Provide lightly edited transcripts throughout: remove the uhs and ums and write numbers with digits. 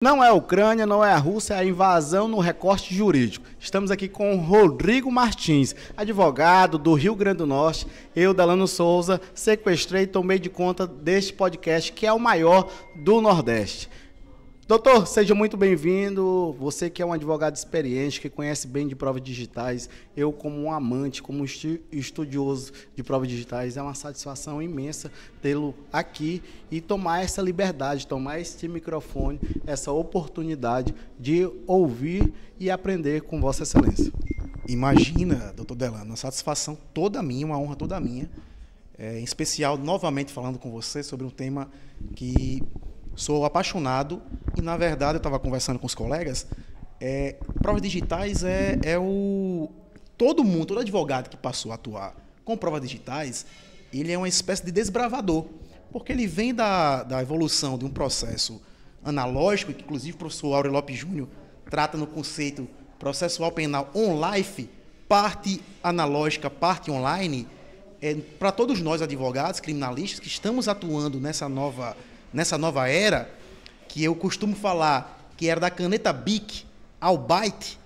Não é a Ucrânia, não é a Rússia, é a invasão no recorte jurídico. Estamos aqui com o Rodrigo Martins, advogado do Rio Grande do Norte. Eu, Delano Souza, sequestrei e tomei de conta deste podcast, que é o maior do Nordeste. Doutor, seja muito bem-vindo. Você que é um advogado experiente, que conhece bem de provas digitais, eu como um amante, como um estudioso de provas digitais, é uma satisfação imensa tê-lo aqui e tomar essa liberdade, tomar este microfone, essa oportunidade de ouvir e aprender com Vossa Excelência. Imagina, doutor Delano, uma satisfação toda minha, uma honra toda minha, em especial, novamente falando com você sobre um tema que sou apaixonado e, na verdade, eu estava conversando com os colegas, provas digitais todo mundo, todo advogado que passou a atuar com provas digitais, ele é uma espécie de desbravador, porque ele vem da evolução de um processo analógico, que inclusive o professor Áureo Lopes Júnior trata no conceito processual penal on-life, parte analógica, parte online, para todos nós advogados, criminalistas, que estamos atuando nessa nova era, que eu costumo falar que era da caneta Bic ao byte,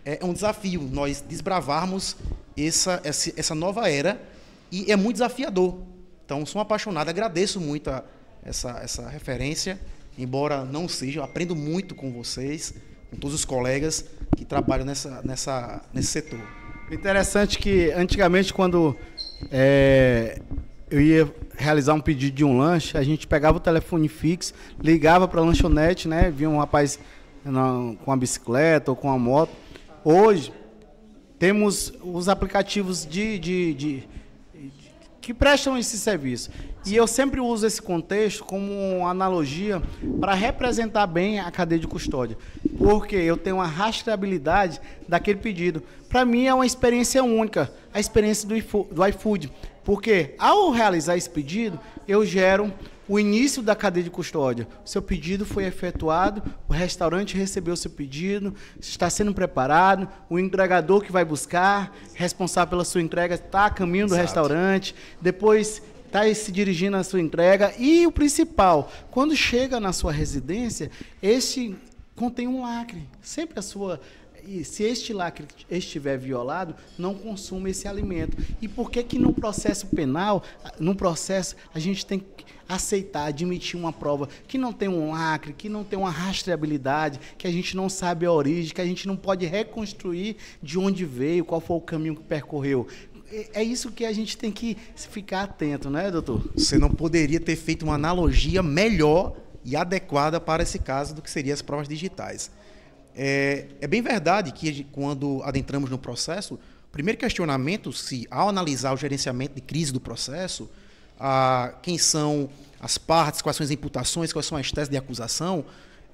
é um desafio nós desbravarmos essa nova era e é muito desafiador. Então, sou um apaixonado, agradeço muito essa referência, embora não seja, eu aprendo muito com vocês, com todos os colegas que trabalham nesse setor. Interessante que, antigamente, quando eu ia realizar um pedido de um lanche, a gente pegava o telefone fixo, ligava para a lanchonete, né? Via um rapaz com a bicicleta ou com a moto. Hoje, temos os aplicativos que prestam esse serviço. E eu sempre uso esse contexto como uma analogia para representar bem a cadeia de custódia. Porque eu tenho uma rastreabilidade daquele pedido. Para mim é uma experiência única, a experiência do iFood. Porque ao realizar esse pedido, eu gero o início da cadeia de custódia. O seu pedido foi efetuado, o restaurante recebeu o seu pedido, está sendo preparado, o entregador que vai buscar, responsável pela sua entrega, está a caminho do restaurante, depois está se dirigindo à sua entrega. E o principal, quando chega na sua residência, este contém um lacre. Sempre e se este lacre estiver violado, não consuma esse alimento. E por que no processo penal, a gente tem que aceitar, admitir uma prova que não tem um lacre, que não tem uma rastreabilidade, que a gente não sabe a origem, que a gente não pode reconstruir de onde veio, qual foi o caminho que percorreu? É isso que a gente tem que ficar atento, né, doutor? Você não poderia ter feito uma analogia melhor e adequada para esse caso do que seriam as provas digitais. É bem verdade que quando adentramos no processo, o primeiro questionamento, se ao analisar o gerenciamento de crise do processo, quem são as partes, quais são as imputações, quais são as teses de acusação,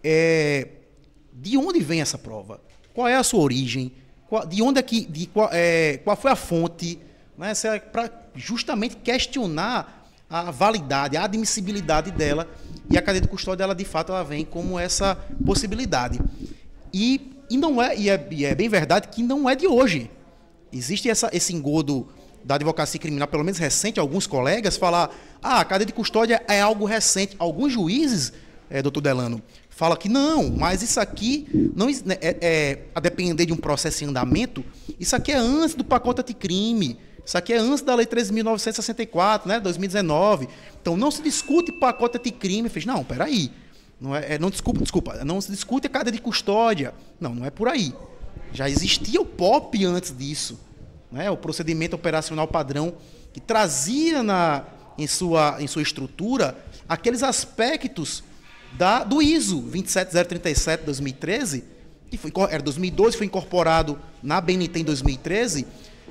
de onde vem essa prova? Qual é a sua origem? Qual foi a fonte? Né? Para justamente questionar a validade, a admissibilidade dela, e a cadeia de custódia, ela de fato ela vem como essa possibilidade. E é bem verdade que não é de hoje. Existe esse engodo da advocacia criminal, pelo menos recente, alguns colegas falar, a cadeia de custódia é algo recente. Alguns juízes, doutor Delano, falam que não, mas isso aqui, não a depender de um processo em andamento, isso aqui é antes do pacote anticrime, isso aqui é antes da Lei 13.964, né, 2019. Então, não se discute pacote anticrime. Não, peraí. Não se discute a cadeia de custódia. Não é por aí. Já existia o POP antes disso, né? O procedimento operacional padrão, que trazia em sua estrutura aqueles aspectos do ISO 27037 de 2013, que era 2012, foi incorporado na BNT em 2013,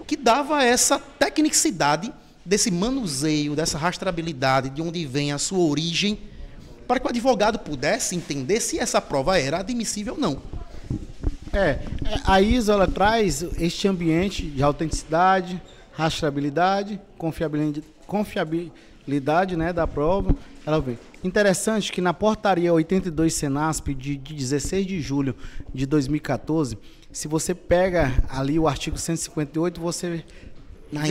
que dava essa tecnicidade desse manuseio, dessa rastreabilidade, de onde vem a sua origem, para que o advogado pudesse entender se essa prova era admissível ou não. A ISO ela traz este ambiente de autenticidade, rastreabilidade, confiabilidade, né, da prova. Ela vem. Interessante que na portaria 82 Senasp de 16 de julho de 2014, se você pega ali o artigo 158, você... Na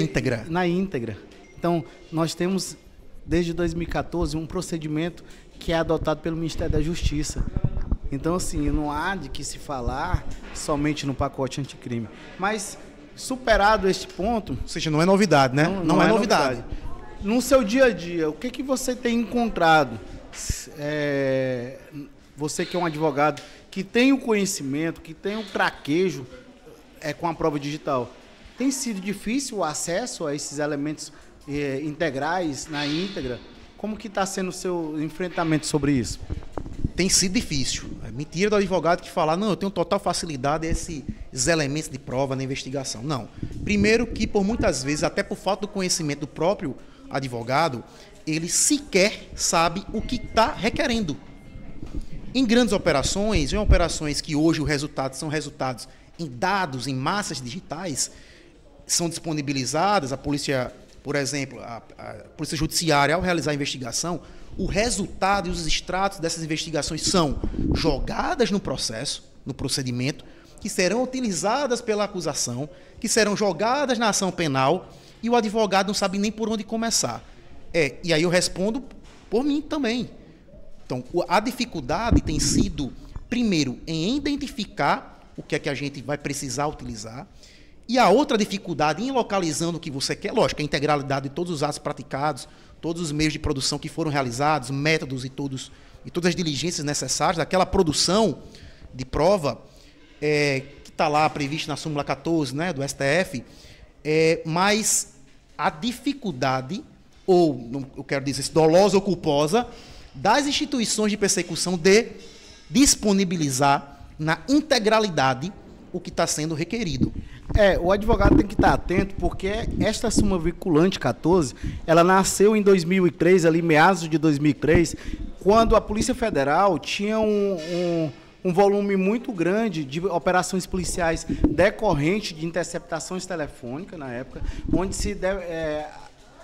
íntegra. Então, nós temos, desde 2014, um procedimento que é adotado pelo Ministério da Justiça. Então, assim, não há de que se falar somente no pacote anticrime. Mas, superado este ponto... Ou seja, não é novidade, né? Não é novidade. No seu dia a dia, o que você tem encontrado? Você que é um advogado que tem o conhecimento, que tem o traquejo com a prova digital, tem sido difícil o acesso a esses elementos integrais na íntegra? Como que está sendo o seu enfrentamento sobre isso? Tem sido difícil. É mentira do advogado que falar, não, eu tenho total facilidade a esses elementos de prova na investigação. Não. Primeiro que, por muitas vezes, até por falta do conhecimento do próprio advogado, ele sequer sabe o que está requerendo. Em grandes operações, em operações que hoje os resultados são resultados em dados, em massas digitais, são disponibilizadas, a polícia, por exemplo, a polícia judiciária, ao realizar a investigação, o resultado e os extratos dessas investigações são jogadas no processo, no procedimento, que serão utilizadas pela acusação, que serão jogadas na ação penal, e o advogado não sabe nem por onde começar. E aí eu respondo por mim também. Então, a dificuldade tem sido, primeiro, em identificar o que é que a gente vai precisar utilizar, e a outra dificuldade em localizando o que você quer, lógico, a integralidade de todos os atos praticados, todos os meios de produção que foram realizados, métodos e todas as diligências necessárias, daquela produção de prova que está lá prevista na súmula 14, né, do STF, mas a dificuldade, ou eu quero dizer dolosa ou culposa, das instituições de persecução de disponibilizar na integralidade o que está sendo requerido. O advogado tem que estar atento, porque esta súmula vinculante 14, ela nasceu em 2003, ali meados de 2003, quando a Polícia Federal tinha um volume muito grande de operações policiais decorrente de interceptações telefônicas, na época, onde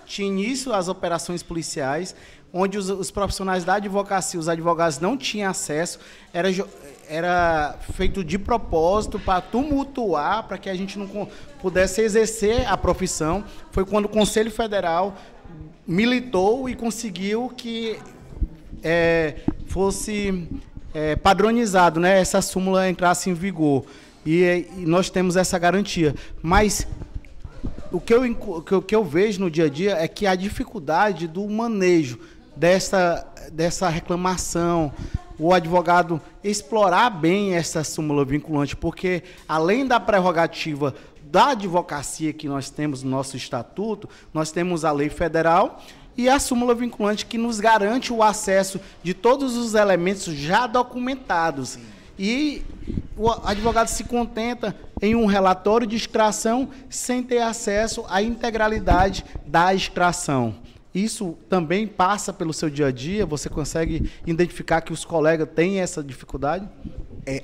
tinha início as operações policiais, onde os profissionais da advocacia, os advogados não tinham acesso, era feito de propósito para tumultuar, para que a gente não pudesse exercer a profissão. Foi quando o Conselho Federal militou e conseguiu que fosse padronizado, né, essa súmula entrasse em vigor. E nós temos essa garantia. Mas o que eu vejo no dia a dia é que a dificuldade do manejo dessa reclamação, o advogado explorar bem essa súmula vinculante, porque além da prerrogativa da advocacia que nós temos no nosso estatuto, nós temos a lei federal e a súmula vinculante que nos garante o acesso de todos os elementos já documentados. E o advogado se contenta em um relatório de extração sem ter acesso à integralidade da extração. Isso também passa pelo seu dia a dia? Você consegue identificar que os colegas têm essa dificuldade?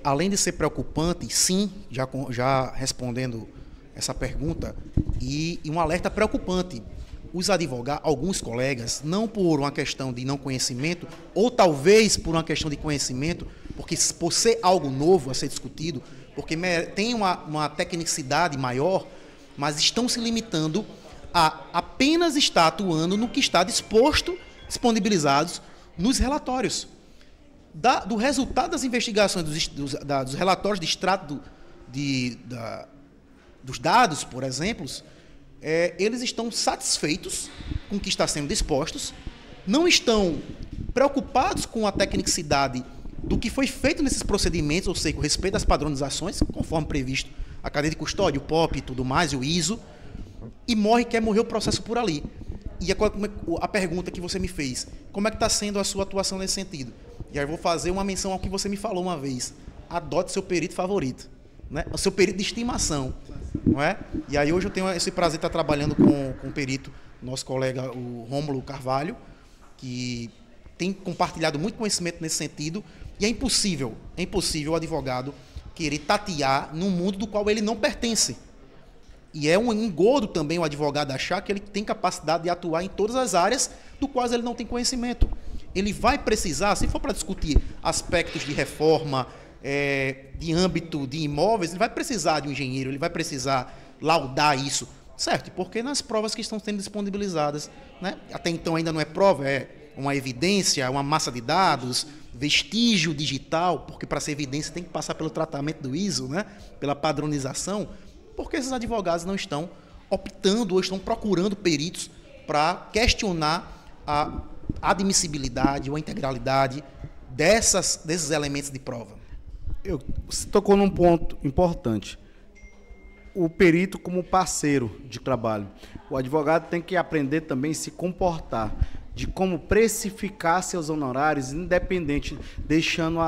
Além de ser preocupante, sim, já respondendo essa pergunta, e um alerta preocupante. Os advogados, alguns colegas, não por uma questão de não conhecimento, ou talvez por uma questão de conhecimento, porque por ser algo novo a ser discutido, porque tem uma tecnicidade maior, mas estão se limitando a apenas estar atuando no que está disponibilizados nos relatórios. Do resultado das investigações, dos relatórios de extrato dos dados, por exemplo, eles estão satisfeitos com o que está sendo dispostos, não estão preocupados com a tecnicidade do que foi feito nesses procedimentos, ou seja, com respeito às padronizações, conforme previsto a cadeia de custódia, o POP e tudo mais, e o ISO, e quer morrer o processo por ali. E a pergunta que você me fez, como é que está sendo a sua atuação nesse sentido? E aí eu vou fazer uma menção ao que você me falou uma vez. Adote seu perito favorito, né? O seu perito de estimação, não é? E aí hoje eu tenho esse prazer de estar trabalhando com um perito, nosso colega, o Rômulo Carvalho, que tem compartilhado muito conhecimento nesse sentido, e é impossível o advogado querer tatear num mundo do qual ele não pertence. E é um engodo também o advogado achar que ele tem capacidade de atuar em todas as áreas do quais ele não tem conhecimento. Ele vai precisar, se for para discutir aspectos de reforma, de âmbito de imóveis, ele vai precisar de um engenheiro, ele vai precisar laudar isso, certo? Porque nas provas que estão sendo disponibilizadas, né? Até então ainda não é prova, uma evidência, uma massa de dados, vestígio digital, porque para ser evidência tem que passar pelo tratamento do ISO, né? Pela padronização, porque esses advogados não estão optando ou estão procurando peritos para questionar a admissibilidade ou a integralidade desses elementos de prova. Você tocou num ponto importante. O perito como parceiro de trabalho. O advogado tem que aprender também a se comportar, de como precificar seus honorários, independente, deixando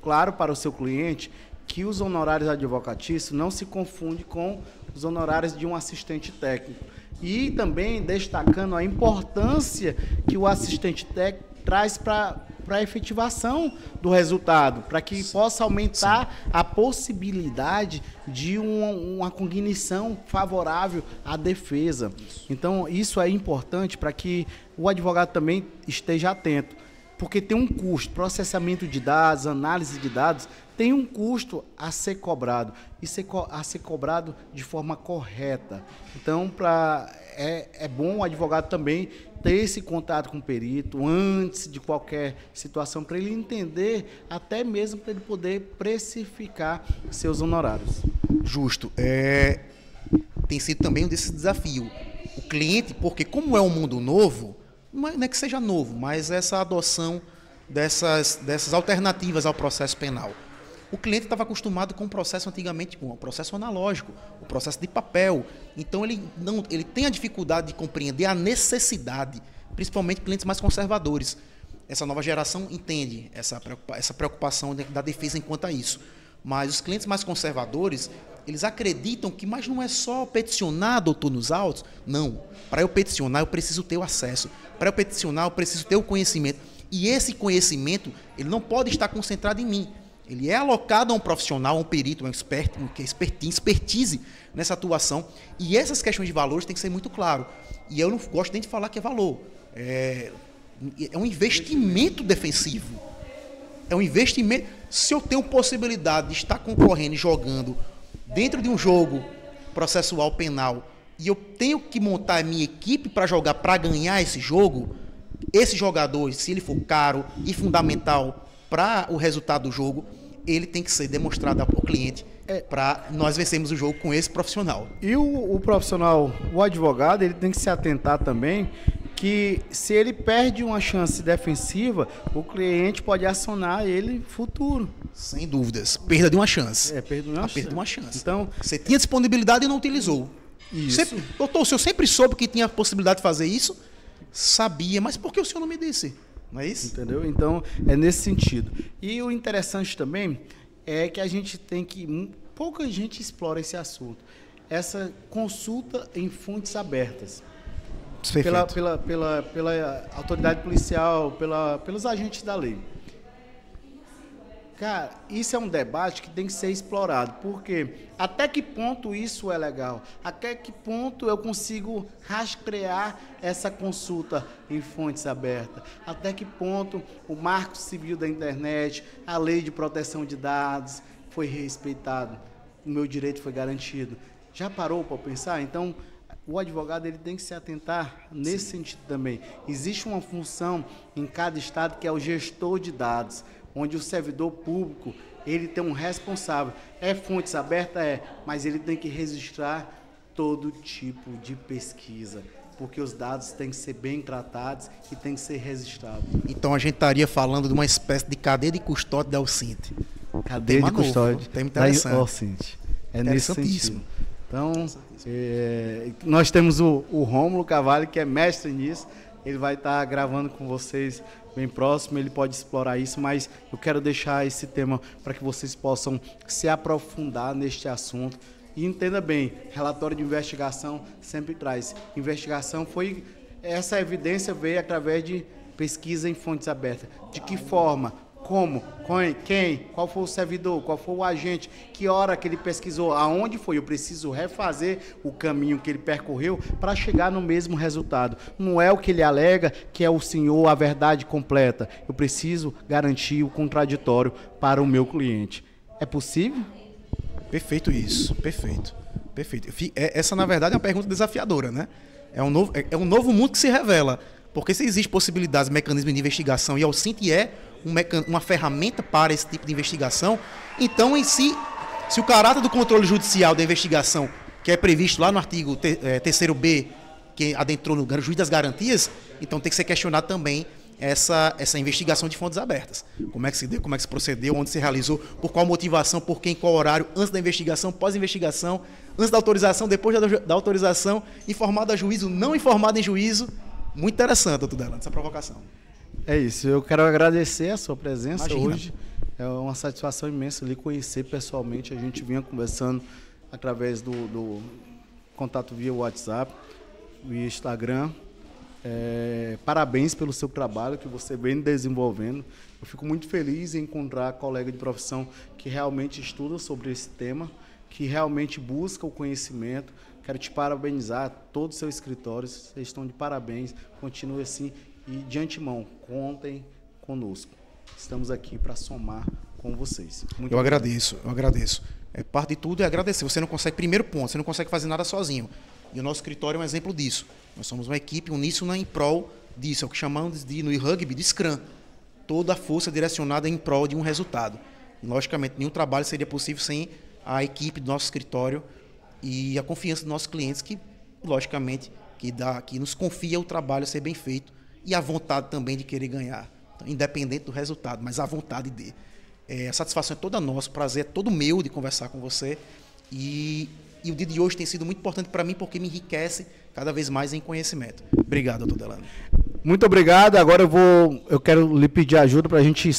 claro para o seu cliente que os honorários advocatícios não se confundem com os honorários de um assistente técnico. E também destacando a importância que o assistente técnico traz para a efetivação do resultado, para que possa aumentar a possibilidade de uma cognição favorável à defesa. Então, isso é importante para que o advogado também esteja atento, porque tem um custo, processamento de dados, análise de dados, tem um custo a ser cobrado, e a ser cobrado de forma correta. Então, é bom o advogado também ter esse contato com o perito antes de qualquer situação, para ele entender, até mesmo para ele poder precificar seus honorários. Justo. Tem sido também um desses desafios. O cliente, porque como é um mundo novo, não é que seja novo, mas essa adoção dessas alternativas ao processo penal. O cliente estava acostumado com um processo antigamente, com um processo analógico, o processo de papel. Então, ele tem a dificuldade de compreender a necessidade, principalmente clientes mais conservadores. Essa nova geração entende essa preocupação da defesa enquanto a isso. Mas os clientes mais conservadores, eles acreditam que, mas não é só peticionar, doutor, nos autos. Não. Para eu peticionar, eu preciso ter o acesso. Para eu peticionar, eu preciso ter o conhecimento. E esse conhecimento, ele não pode estar concentrado em mim. Ele é alocado a um profissional, a um perito, expertise nessa atuação. E essas questões de valores têm que ser muito claro. E eu não gosto nem de falar que é valor. É um investimento defensivo. É um investimento. Se eu tenho possibilidade de estar concorrendo e jogando dentro de um jogo processual penal e eu tenho que montar a minha equipe para jogar, para ganhar esse jogo, esse jogador, se ele for caro e fundamental para o resultado do jogo, ele tem que ser demonstrado ao cliente para nós vencermos o jogo com esse profissional. E o profissional, o advogado, ele tem que se atentar também que se ele perde uma chance defensiva, o cliente pode acionar ele futuro. Sem dúvidas. Perda de uma chance. Perda de uma chance. Então, você tinha disponibilidade e não utilizou. Isso. Doutor, o senhor sempre soube que tinha a possibilidade de fazer isso? Sabia, mas por que o senhor não me disse? Não é isso? Entendeu? Então, é nesse sentido. E o interessante também é que a gente tem que... Pouca gente explora esse assunto. Essa consulta em fontes abertas. Pela autoridade policial, pelos agentes da lei. Cara, isso é um debate que tem que ser explorado, porque até que ponto isso é legal? Até que ponto eu consigo rastrear essa consulta em fontes abertas? Até que ponto o Marco Civil da Internet, a Lei de Proteção de Dados foi respeitado? O meu direito foi garantido? Já parou para pensar? Então, o advogado ele tem que se atentar nesse sentido também. Existe uma função em cada estado que é o gestor de dados, onde o servidor público, ele tem um responsável. É fontes abertas? Mas ele tem que registrar todo tipo de pesquisa, porque os dados têm que ser bem tratados e têm que ser registrados. Então a gente estaria falando de uma espécie de cadeia de custódia da Alcinte. Cadeia de custódia da Alcinte. É nesse sentido. Então, nós temos o Rômulo Cavalli, que é mestre nisso. Ele vai estar gravando com vocês bem próximo, ele pode explorar isso, mas eu quero deixar esse tema para que vocês possam se aprofundar neste assunto. E entenda bem, relatório de investigação sempre traz. Investigação essa evidência veio através de pesquisa em fontes abertas. De que forma? Como? Quem? Qual foi o servidor? Qual foi o agente? Que hora que ele pesquisou? Aonde foi? Eu preciso refazer o caminho que ele percorreu para chegar no mesmo resultado. Não é o que ele alega que é o senhor a verdade completa. Eu preciso garantir o contraditório para o meu cliente. É possível? Perfeito isso. Perfeito. Essa, na verdade, é uma pergunta desafiadora, né? É um novo mundo que se revela. Porque se existe possibilidades, mecanismos de investigação, e a OSINT é uma ferramenta para esse tipo de investigação, então, em si, se o caráter do controle judicial da investigação, que é previsto lá no artigo 3º-B, que adentrou no juiz das garantias, então tem que ser questionado também essa investigação de fontes abertas. Como é que se deu, como é que se procedeu, onde se realizou, por qual motivação, por quem, qual horário, antes da investigação, pós-investigação, antes da autorização, depois da autorização, informado a juízo, não informado em juízo. Muito interessante, doutor Delano, essa provocação. É isso, eu quero agradecer a sua presença. Imagina. Hoje. É uma satisfação imensa lhe conhecer pessoalmente. A gente vinha conversando através do contato via WhatsApp, via Instagram. Parabéns pelo seu trabalho que você vem desenvolvendo. Eu fico muito feliz em encontrar colega de profissão que realmente estuda sobre esse tema, que realmente busca o conhecimento. Quero te parabenizar, todo o seu escritório, vocês estão de parabéns, continue assim e de antemão, contem conosco. Estamos aqui para somar com vocês. Eu agradeço. Parte de tudo é agradecer. Você não consegue, primeiro ponto, você não consegue fazer nada sozinho. E o nosso escritório é um exemplo disso. Nós somos uma equipe uníssona em prol disso, é o que chamamos no rugby de Scrum. Toda a força direcionada em prol de um resultado. E, logicamente, nenhum trabalho seria possível sem a equipe do nosso escritório e a confiança dos nossos clientes, que, logicamente, que nos confia o trabalho ser bem feito e a vontade também de querer ganhar. Então, independente do resultado, mas a vontade de. A satisfação é toda nossa, o prazer é todo meu de conversar com você. E o dia de hoje tem sido muito importante para mim porque me enriquece cada vez mais em conhecimento. Obrigado, doutor Delano. Muito obrigado. Agora eu quero lhe pedir ajuda para a gente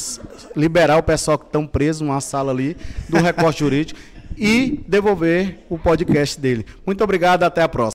liberar o pessoal que estão preso numa sala ali do recorte jurídico e devolver o podcast dele. Muito obrigado, até a próxima.